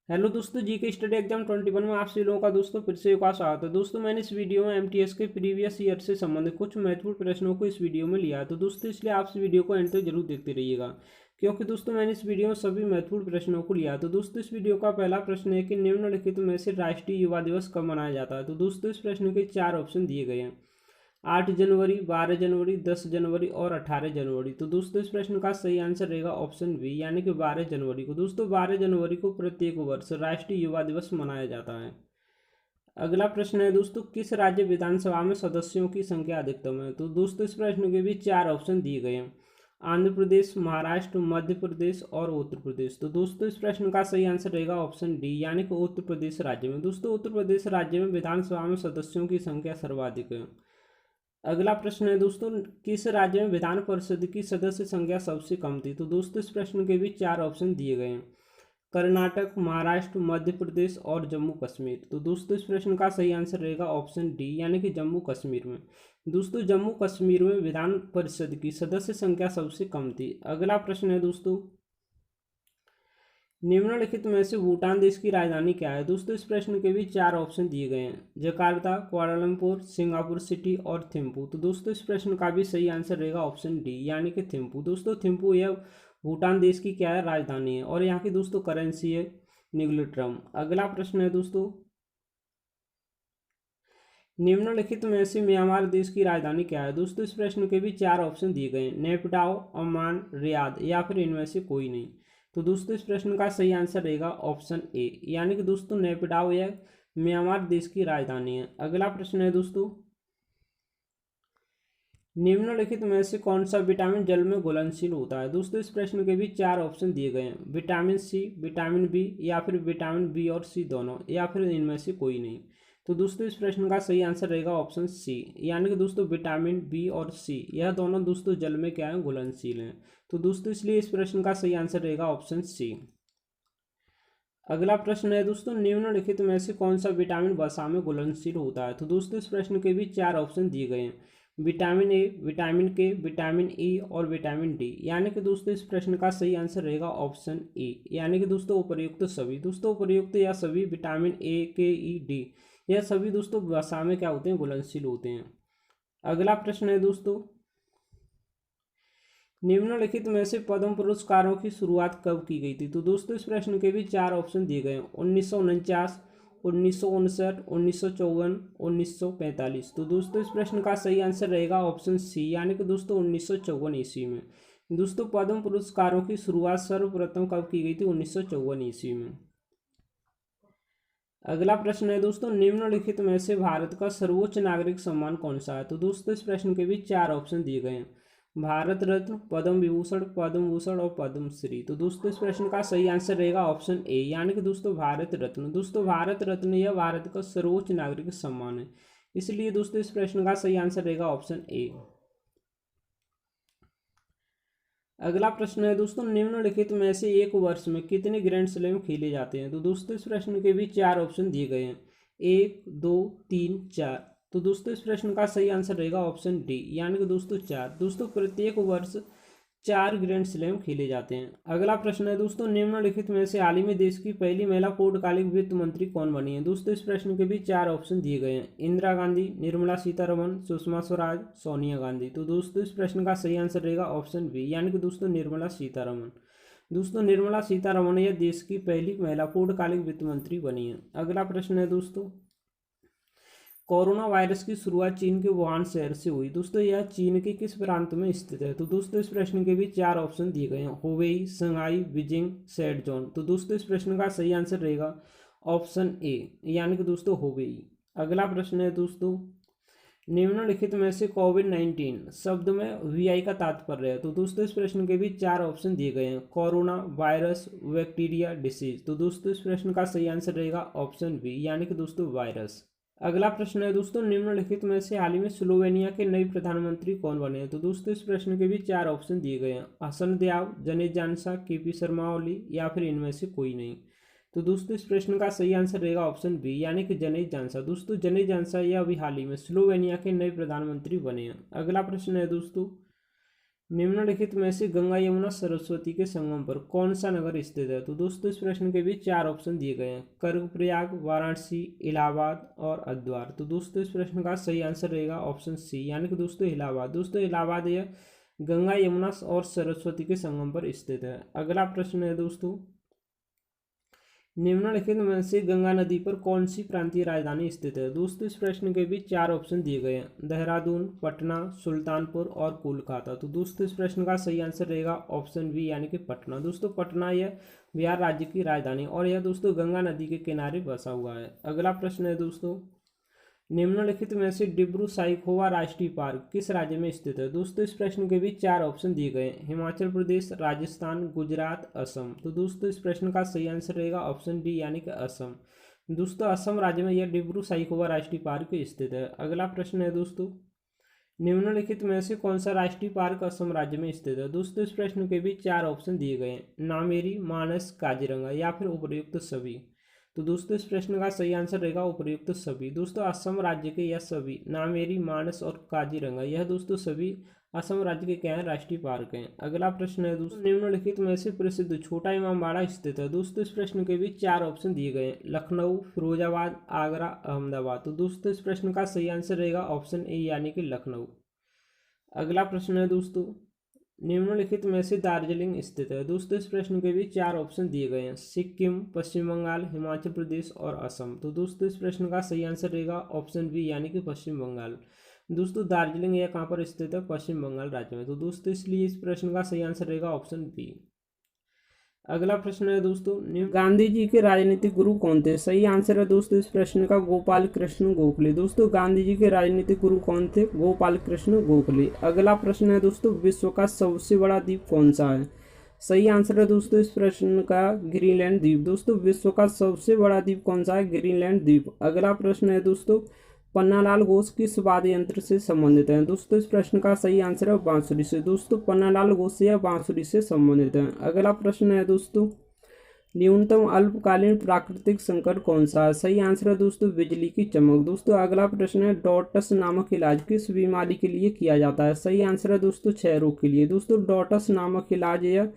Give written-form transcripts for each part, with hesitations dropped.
Hello दोस्तों, जी के study exam 21 में आप सभी लोगों का दोस्तों फिर से एक बार स्वागत है। दोस्तों मैंने इस वीडियो में एमटीएस के प्रीवियस ईयर से संबंधित कुछ महत्वपूर्ण प्रश्नों को इस वीडियो में लिया है। तो दोस्तों इसलिए आप इस वीडियो को एंड तक जरूर देखते रहिएगा, क्योंकि दोस्तों मैंने इस वीडियो में सभी महत्वपूर्ण प्रश्नों को लिया है। तो दोस्तों इस वीडियो का पहला प्रश्न है कि निम्नलिखित में से राष्ट्रीय युवा दिवस कब मनाया जाता है। तो दोस्तों इस प्रश्न के 4 ऑप्शन दिए गए हैं: 8 जनवरी, 12 जनवरी, 10 जनवरी और 18 जनवरी। तो दोस्तों इस प्रश्न का सही आंसर रहेगा ऑप्शन बी, यानी कि 12 जनवरी को। दोस्तों 12 जनवरी को प्रत्येक वर्ष राष्ट्रीय युवा दिवस मनाया जाता है। अगला प्रश्न है दोस्तों, किस राज्य विधानसभा में सदस्यों की संख्या अधिकतम है। तो दोस्तों इस प्रश्न के भी 4 ऑप्शन दिए गए हैं: आंध्र प्रदेश, महाराष्ट्र, मध्य प्रदेश और उत्तर प्रदेश। तो दोस्तों इस प्रश्न का सही आंसर रहेगा ऑप्शन डी, यानी कि उत्तर प्रदेश राज्य में। दोस्तों उत्तर प्रदेश राज्य में विधानसभा में सदस्यों की संख्या सर्वाधिक है। अगला प्रश्न है दोस्तों, किस राज्य में विधान परिषद की सदस्य संख्या सबसे कम थी। तो दोस्तों इस प्रश्न के भी 4 ऑप्शन दिए गए हैं: कर्नाटक, महाराष्ट्र, मध्य प्रदेश और जम्मू कश्मीर। तो दोस्तों इस प्रश्न का सही आंसर रहेगा ऑप्शन डी, यानी कि जम्मू कश्मीर में। दोस्तों जम्मू कश्मीर में विधान परिषद की सदस्य संख्या सबसे कम थी। अगला प्रश्न है दोस्तों, निम्नलिखित में से भूटान देश की राजधानी क्या है। दोस्तों इस प्रश्न के भी 4 ऑप्शन दिए गए हैं: जकार्ता, कुआलालंपुर, सिंगापुर सिटी और थिम्पू। तो दोस्तों इस प्रश्न का भी सही आंसर रहेगा ऑप्शन डी, यानी कि थिम्पू। दोस्तों थिम्पू यह भूटान देश की क्या है, राजधानी है, और यहाँ की दोस्तों करेंसी है निगलेट्रम। अगला प्रश्न है दोस्तों, निम्नलिखित में से म्यांमार देश की राजधानी क्या है। दोस्तों इस प्रश्न के भी 4 ऑप्शन दिए गए हैं: नेपटाओ, ओमान, रियाद या फिर इनमें से कोई नहीं। तो दोस्तों इस प्रश्न का सही आंसर रहेगा ऑप्शन ए, यानी कि दोस्तों नेपटाओ यह म्यांमार देश की राजधानी है। अगला प्रश्न है दोस्तों, निम्नलिखित में से कौन सा विटामिन जल में घुलनशील होता है। दोस्तों इस प्रश्न के भी 4 ऑप्शन दिए गए हैं: विटामिन सी, विटामिन बी या फिर विटामिन बी और सी दोनों, या फिर इनमें से कोई नहीं। तो दोस्तों इस प्रश्न का सही आंसर रहेगा ऑप्शन सी, यानी कि दोस्तों विटामिन बी और सी यह दोनों दोस्तों जल में क्या है, घुलनशील हैं। तो दोस्तों इसलिए इस प्रश्न का सही आंसर रहेगा ऑप्शन सी। अगला प्रश्न है दोस्तों, निम्नलिखित में से कौन सा विटामिन वसा में घुलनशील होता है। तो दोस्तों इस प्रश्न के भी 4 ऑप्शन दिए गए हैं: विटामिन ए, विटामिन के, विटामिन ई और विटामिन डी। यानी कि दोस्तों इस प्रश्न का सही आंसर रहेगा ऑप्शन ए, यानी कि दोस्तों उपर्युक्त सभी। दोस्तों उपर्युक्त या सभी विटामिन ए, के, ई, डी यह सभी दोस्तों वसा में क्या होते हैं, घुलनशील होते हैं। अगला प्रश्न है दोस्तों, निम्नलिखित में से पद्म पुरस्कारों की शुरुआत कब की गई थी। तो दोस्तों इस प्रश्न के भी 4 ऑप्शन दिए गए हैं: 1949, 1959, 1954, 1945। तो दोस्तों इस प्रश्न का सही आंसर रहेगा ऑप्शन सी, यानी कि दोस्तों 1954 ईस्वी में। दोस्तों पद्म पुरस्कारों की शुरुआत सर्वप्रथम कब की गई थी, 1954 ईस्वी में। अगला प्रश्न है दोस्तों, निम्नलिखित में से भारत का सर्वोच्च नागरिक सम्मान कौन सा है। तो दोस्तों इस प्रश्न के भी 4 ऑप्शन दिए गए हैं: भारत रत्न, पद्म विभूषण, पद्म भूषण और पद्मश्री। तो दोस्तों इस प्रश्न का सही आंसर रहेगा ऑप्शन ए, यानी कि दोस्तों भारत रत्न। दोस्तों भारत रत्न यह भारत का सर्वोच्च नागरिक सम्मान है, इसलिए दोस्तों इस प्रश्न का सही आंसर रहेगा ऑप्शन ए। अगला प्रश्न है दोस्तों, निम्नलिखित में से एक वर्ष में कितने ग्रैंड स्लैम खेले जाते हैं। तो दोस्तों इस प्रश्न के भी 4 ऑप्शन दिए गए हैं: 1, 2, 3, 4। तो दोस्तों इस प्रश्न का सही आंसर रहेगा ऑप्शन डी, यानी कि दोस्तों 4। दोस्तों प्रत्येक वर्ष 4 ग्रैंड स्लैम खेले जाते हैं। अगला प्रश्न है दोस्तों, निम्नलिखित में से हाल ही में देश की पहली महिला पूर्णकालिक वित्त मंत्री कौन बनी है। दोस्तों इस प्रश्न के भी 4 ऑप्शन दिए गए हैं: इंदिरा गांधी, निर्मला सीतारमण, सुषमा स्वराज, सोनिया गांधी। तो दोस्तों इस प्रश्न का सही आंसर रहेगा ऑप्शन बी, यानी कि दोस्तों निर्मला सीतारमण। दोस्तों निर्मला सीतारमण यह देश की पहली महिला पूर्णकालिक वित्त मंत्री बनी है। अगला प्रश्न है दोस्तों, कोरोना वायरस की शुरुआत चीन के वुहान शहर से हुई। दोस्तों यह चीन के किस प्रांत में स्थित है। तो दोस्तों इस प्रश्न के भी 4 ऑप्शन दिए गए हैं: हुबेई, शंघाई, बीजिंग, शेरजोन। तो दोस्तों इस प्रश्न का सही आंसर रहेगा ऑप्शन ए, यानी कि दोस्तों हुबेई। अगला प्रश्न है दोस्तों, निम्नलिखित में से कोविड-19 शब्द में वीआई का तात्पर्य है। तो दोस्तों इस प्रश्न के भी 4 ऑप्शन दिए गए हैं: कोरोना, वायरस, बैक्टीरिया, डिसीज। तो दोस्तों इस प्रश्न का सही आंसर रहेगा ऑप्शन बी, यानी कि दोस्तों वायरस। अगला प्रश्न है दोस्तों, निम्नलिखित में से हाल ही में स्लोवेनिया के नए प्रधानमंत्री कौन बने हैं। तो दोस्तों इस प्रश्न के भी 4 ऑप्शन दिए गए हैं: हसन देव, जनेश जानसा, केपी शर्मा ओली या फिर इनमें से कोई नहीं। तो दोस्तों इस प्रश्न का सही आंसर रहेगा ऑप्शन बी, यानी कि जनेश जानसा। दोस्तों जनेश जानसा यह अभी हाल ही में स्लोवेनिया के नए प्रधानमंत्री बने हैं। अगला प्रश्न है दोस्तों, निम्नलिखित में से गंगा यमुना सरस्वती के संगम पर कौन सा नगर स्थित है? तो दोस्तों इस प्रश्न के बीच चार ऑप्शन दिए गए हैं, कर्णप्रयाग, वाराणसी, इलाहाबाद और हरिद्वार। तो दोस्तों इस प्रश्न का सही आंसर रहेगा ऑप्शन सी, यानी कि दोस्तों इलाहाबाद। दोस्तों इलाहाबाद यह गंगा यमुना और सरस्वती के संगम पर स्थित है। अगला प्रश्न है दोस्तों, निम्नलिखित में से गंगा नदी पर कौन सी प्रांतीय राजधानी स्थित है? दोस्तों इस प्रश्न के बीच चार ऑप्शन दिए गए हैं, देहरादून, पटना, सुल्तानपुर और कोलकाता। तो दोस्तों इस प्रश्न का सही आंसर रहेगा ऑप्शन बी, यानी कि पटना। दोस्तों पटना यह बिहार राज्य की राजधानी और यह दोस्तों गंगा नदी के किनारे बसा हुआ है। अगला प्रश्न है दोस्तों, निम्नलिखित में से डिब्रू साइखोवा राष्ट्रीय पार्क किस राज्य में स्थित है? दोस्तों इस प्रश्न के बीच चार ऑप्शन दिए गए हैं, हिमाचल प्रदेश, राजस्थान, गुजरात, असम। तो दोस्तों इस प्रश्न का सही आंसर रहेगा ऑप्शन डी, यानी कि असम। दोस्तों असम राज्य में यह डिब्रू साइखोवा राष्ट्रीय पार्क स्थित है। अगला प्रश्न है दोस्तों, निम्नलिखित में से कौन सा राष्ट्रीय पार्क असम राज्य में स्थित है? दोस्तों इस प्रश्न के बीच चार ऑप्शन दिए गए हैं, नामेरी, मानस, काजीरंगा या फिर उपर्युक्त सभी। तो दोस्तों इस प्रश्न का सही आंसर रहेगा उपर्युक्त सभी। दोस्तों असम राज्य के यह सभी नामेरी, मानस और काजीरंगा यह दोस्तों सभी असम राज्य के क्या हैं? राष्ट्रीय पार्क हैं। अगला प्रश्न है दोस्तों, निम्नलिखित में से प्रसिद्ध छोटा इमामबाड़ा स्थित है? दोस्तों इस प्रश्न के बीच चार ऑप्शन दिए गए हैं, लखनऊ, फिरोजाबाद, आगरा, अहमदाबाद। तो दोस्तों इस प्रश्न का सही आंसर रहेगा ऑप्शन ए, यानी कि लखनऊ। अगला प्रश्न है दोस्तों, निम्नलिखित में से दार्जिलिंग स्थित है? दोस्तों इस प्रश्न के भी चार ऑप्शन दिए गए हैं, सिक्किम, पश्चिम बंगाल, हिमाचल प्रदेश और असम। तो दोस्तों इस प्रश्न का सही आंसर रहेगा ऑप्शन बी, यानी कि पश्चिम बंगाल। दोस्तों दार्जिलिंग यह कहाँ पर स्थित है? पश्चिम बंगाल राज्य में। तो दोस्तों इसलिए इस प्रश्न का सही आंसर रहेगा ऑप्शन बी। अगला प्रश्न है दोस्तों, गांधी जी के राजनीतिक गुरु कौन थे? सही आंसर है दोस्तों इस प्रश्न का गोपाल कृष्ण गोखले। दोस्तों गांधी जी के राजनीतिक गुरु कौन थे? गोपाल कृष्ण गोखले। अगला प्रश्न है दोस्तों, विश्व का सबसे बड़ा द्वीप कौन सा है? सही आंसर है दोस्तों इस प्रश्न का ग्रीनलैंड द्वीप। दोस्तों विश्व का सबसे बड़ा द्वीप कौन सा है? ग्रीनलैंड द्वीप। अगला प्रश्न है दोस्तों, पन्नालाल घोष किस वाद्य यंत्र से संबंधित हैं? दोस्तों इस प्रश्न का सही आंसर है बांसुरी से। दोस्तों पन्नालाल घोष या बांसुरी से संबंधित हैं। अगला प्रश्न है दोस्तों, न्यूनतम अल्पकालीन प्राकृतिक संकट कौन सा है? सही आंसर है दोस्तों बिजली की चमक। दोस्तों अगला प्रश्न है, डॉटस नामक इलाज किस बीमारी के लिए किया जाता है? सही आंसर है दोस्तों क्षय रोग के लिए। दोस्तों डॉटस नामक इलाज या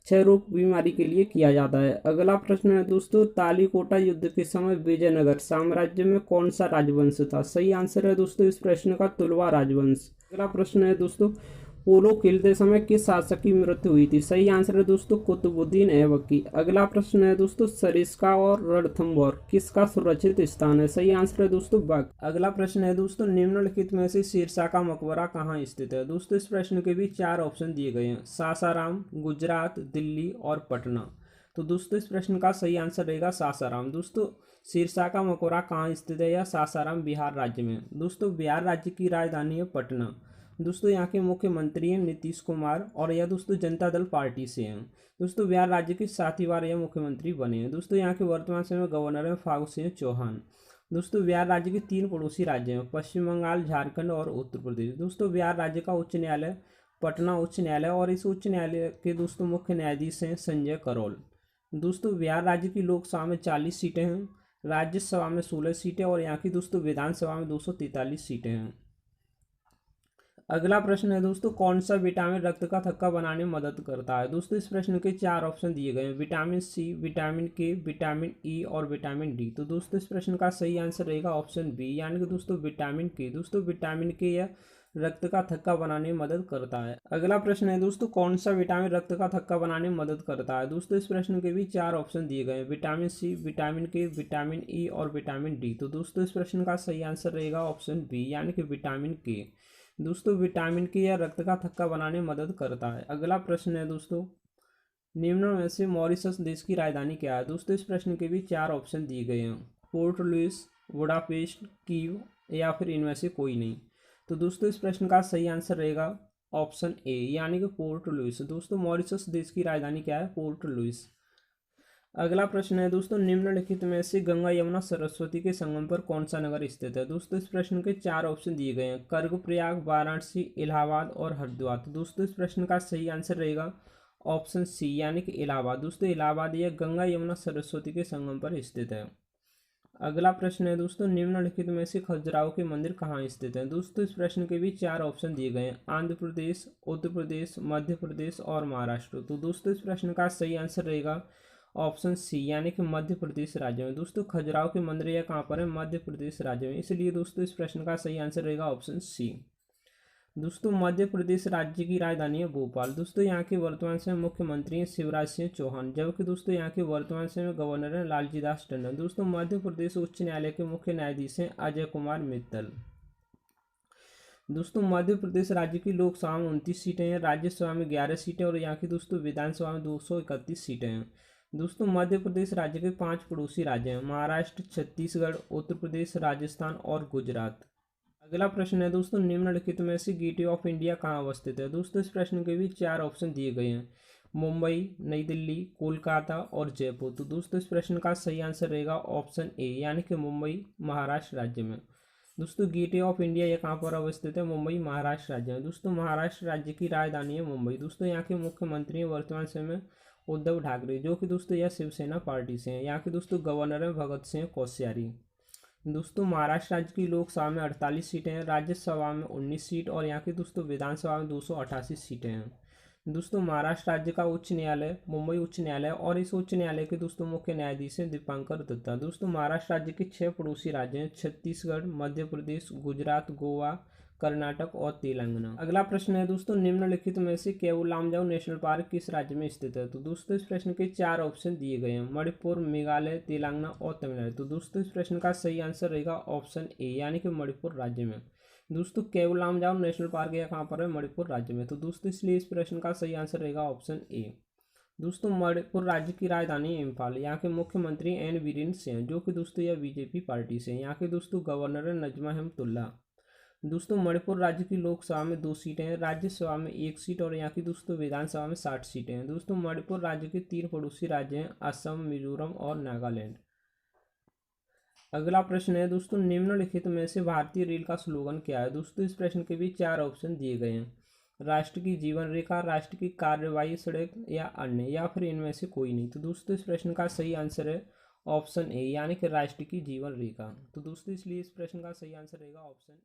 क्षय रोग बीमारी के लिए किया जाता है। अगला प्रश्न है दोस्तों, तालीकोटा युद्ध के समय विजयनगर साम्राज्य में कौन सा राजवंश था? सही आंसर है दोस्तों इस प्रश्न का तुलवा राजवंश। अगला प्रश्न है दोस्तों, पोलो खेलते समय किस शासक की मृत्यु हुई थी? सही आंसर है दोस्तों कुतुबुद्दीन ऐबक। अगला प्रश्न है दोस्तों, सरिस्का और रणथंभौर किसका सुरक्षित स्थान है? सही आंसर है दोस्तों बग। अगला प्रश्न है दोस्तों, निम्नलिखित में से शेरशाह का मकबरा कहाँ स्थित है? दोस्तों इस प्रश्न के भी चार ऑप्शन दिए गए हैं, सासाराम, गुजरात, दिल्ली और पटना। तो दोस्तों इस प्रश्न का सही आंसर रहेगा सासाराम। दोस्तों शेरशाह का मकबरा कहाँ स्थित है? या सासाराम बिहार राज्य में। दोस्तों बिहार राज्य की राजधानी है पटना। दोस्तों यहाँ के मुख्यमंत्री हैं नीतीश कुमार और यह दोस्तों जनता दल पार्टी से हैं। दोस्तों बिहार राज्य की 7वीं बार यह मुख्यमंत्री बने हैं। दोस्तों यहाँ के वर्तमान समय में गवर्नर हैं फागू सिंह चौहान। दोस्तों बिहार राज्य के 3 पड़ोसी राज्य हैं, पश्चिम बंगाल, झारखंड और उत्तर प्रदेश। दोस्तों बिहार राज्य का उच्च न्यायालय पटना उच्च न्यायालय और इस उच्च न्यायालय के दोस्तों मुख्य न्यायाधीश हैं संजय करोल। दोस्तों बिहार राज्य की लोकसभा में 40 सीटें हैं, राज्यसभा में 16 सीटें और यहाँ की दोस्तों विधानसभा में 243 सीटें हैं। अगला प्रश्न है दोस्तों, कौन सा विटामिन रक्त का थक्का बनाने में मदद करता है? दोस्तों इस प्रश्न के चार ऑप्शन दिए गए हैं, विटामिन सी, विटामिन के, विटामिन ई और विटामिन डी। तो दोस्तों इस प्रश्न का सही आंसर रहेगा ऑप्शन बी, यानी कि दोस्तों विटामिन के। दोस्तों विटामिन के यह रक्त का थक्का बनाने में मदद करता है। अगला प्रश्न है दोस्तों, कौन सा विटामिन रक्त का थक्का बनाने में मदद करता है? दोस्तों इस प्रश्न के भी चार ऑप्शन दिए गए हैं, विटामिन सी, विटामिन के, विटामिन ई और विटामिन डी। तो दोस्तों इस प्रश्न का सही आंसर रहेगा ऑप्शन बी, यानी कि विटामिन के। दोस्तों विटामिन के यह रक्त का थक्का बनाने में मदद करता है। अगला प्रश्न है दोस्तों, निम्न में से मॉरिशस देश की राजधानी क्या है? दोस्तों इस प्रश्न के भी चार ऑप्शन दिए गए हैं, पोर्ट लुइस, बुडापेस्ट, कीव या फिर इनमें से कोई नहीं। तो दोस्तों इस प्रश्न का सही आंसर रहेगा ऑप्शन ए, यानी कि पोर्ट लुइस। दोस्तों मॉरिशस देश की राजधानी क्या है? Port Louis. अगला प्रश्न है दोस्तों, निम्नलिखित में से गंगा यमुना सरस्वती के संगम पर कौन सा नगर स्थित है? दोस्तों इस प्रश्न के चार ऑप्शन दिए गए हैं, कर्णप्रयाग, वाराणसी, इलाहाबाद और हरिद्वार। तो दोस्तों इस प्रश्न का सही आंसर रहेगा ऑप्शन सी, यानी कि इलाहाबाद। दोस्तों इलाहाबाद यह गंगा यमुना सरस्वती के संगम पर स्थित है। अगला प्रश्न है दोस्तों, निम्नलिखित में से खजुराहो के मंदिर कहाँ स्थित हैं। दोस्तों इस प्रश्न के भी चार ऑप्शन दिए गए हैं, आंध्र प्रदेश, उत्तर प्रदेश, मध्य प्रदेश और महाराष्ट्र। तो दोस्तों इस प्रश्न का सही आंसर रहेगा ऑप्शन सी, यानी कि मध्य प्रदेश राज्य में। दोस्तों खजुराहो के मंदिर यह कहाँ पर है, मध्य प्रदेश राज्य में, इसलिए दोस्तों इस प्रश्न का सही आंसर रहेगा ऑप्शन सी। दोस्तों मध्य प्रदेश राज्य की राजधानी है भोपाल। दोस्तों यहाँ के वर्तमान समय मुख्यमंत्री हैं शिवराज सिंह चौहान, जबकि दोस्तों यहाँ के वर्तमान समय गवर्नर हैं लालजी दास टंडन। दोस्तों मध्य प्रदेश उच्च न्यायालय के मुख्य न्यायाधीश हैं अजय कुमार मित्तल। दोस्तों मध्य प्रदेश राज्य की लोकसभा में 29 सीटें हैं, राज्यसभा में 11 सीटें और यहाँ की दोस्तों विधानसभा में 231 सीटें हैं। दोस्तों मध्य प्रदेश राज्य के 5 पड़ोसी राज्य हैं, महाराष्ट्र, छत्तीसगढ़, उत्तर प्रदेश, राजस्थान और गुजरात। अगला प्रश्न है दोस्तों, निम्नलिखित में से गेटवे ऑफ इंडिया कहाँ अवस्थित है। दोस्तों इस प्रश्न के भी चार ऑप्शन दिए गए हैं, मुंबई, नई दिल्ली, कोलकाता और जयपुर। तो दोस्तों इस प्रश्न का सही आंसर रहेगा ऑप्शन ए, यानी कि मुंबई महाराष्ट्र राज्य में। दोस्तों गेटवे ऑफ इंडिया यह कहाँ पर अवस्थित है, मुंबई महाराष्ट्र राज्य में। दोस्तों महाराष्ट्र राज्य की राजधानी है मुंबई। दोस्तों यहाँ के मुख्यमंत्री हैं वर्तमान समय में उद्धव ठाकरे, जो कि दोस्तों यह शिवसेना पार्टी से हैं। यहाँ के दोस्तों गवर्नर हैं भगत सिंह कोश्यारी। दोस्तों महाराष्ट्र राज्य की लोकसभा में 48 सीटें हैं, राज्यसभा में 19 सीट और यहाँ की दोस्तों विधानसभा में 288 सीटें हैं। दोस्तों महाराष्ट्र राज्य का उच्च न्यायालय मुंबई उच्च न्यायालय और इस उच्च न्यायालय के दोस्तों मुख्य न्यायाधीश हैं दीपांकर दत्ता। दोस्तों महाराष्ट्र राज्य के 6 पड़ोसी राज्य हैं, छत्तीसगढ़, मध्य प्रदेश, गुजरात, गोवा, कर्नाटक और तेलंगाना। अगला प्रश्न है दोस्तों, निम्नलिखित में से केवलामजाऊ नेशनल पार्क किस राज्य में स्थित है। तो दोस्तों इस प्रश्न के चार ऑप्शन दिए गए हैं, मणिपुर, मेघालय, तेलंगाना और तमिलनाडु। तो दोस्तों इस प्रश्न का सही आंसर रहेगा ऑप्शन ए, यानी कि मणिपुर राज्य में। दोस्तों केवलामजाऊ नेशनल पार्क यह कहाँ पर है, मणिपुर राज्य में। तो दोस्तों इसलिए इस प्रश्न का सही आंसर रहेगा ऑप्शन ए। दोस्तों मणिपुर राज्य की राजधानी इम्फाल, यहाँ के मुख्यमंत्री एन बीरेन सिंह, जो कि दोस्तों यह बीजेपी पार्टी से हैं। यहाँ के दोस्तों गवर्नर है नजमा हेमतुल्ला। दोस्तों मणिपुर राज्य की लोकसभा में 2 सीटें हैं, राज्यसभा में 1 सीट और यहाँ की दोस्तों विधानसभा में 60 सीटें हैं। दोस्तों मणिपुर राज्य के 3 पड़ोसी राज्य हैं, असम, मिजोरम और नागालैंड। अगला प्रश्न है दोस्तों, निम्नलिखित में से भारतीय रेल का स्लोगन क्या है। दोस्तों इस प्रश्न के भी चार ऑप्शन दिए गए हैं, राष्ट्र की जीवन रेखा, राष्ट्र की कार्यवाही सड़क या अन्य, या फिर इनमें से कोई नहीं। तो दोस्तों इस प्रश्न का सही आंसर है ऑप्शन ए, यानी कि राष्ट्र की जीवन रेखा। तो दोस्तों इसलिए इस प्रश्न का सही आंसर रहेगा ऑप्शन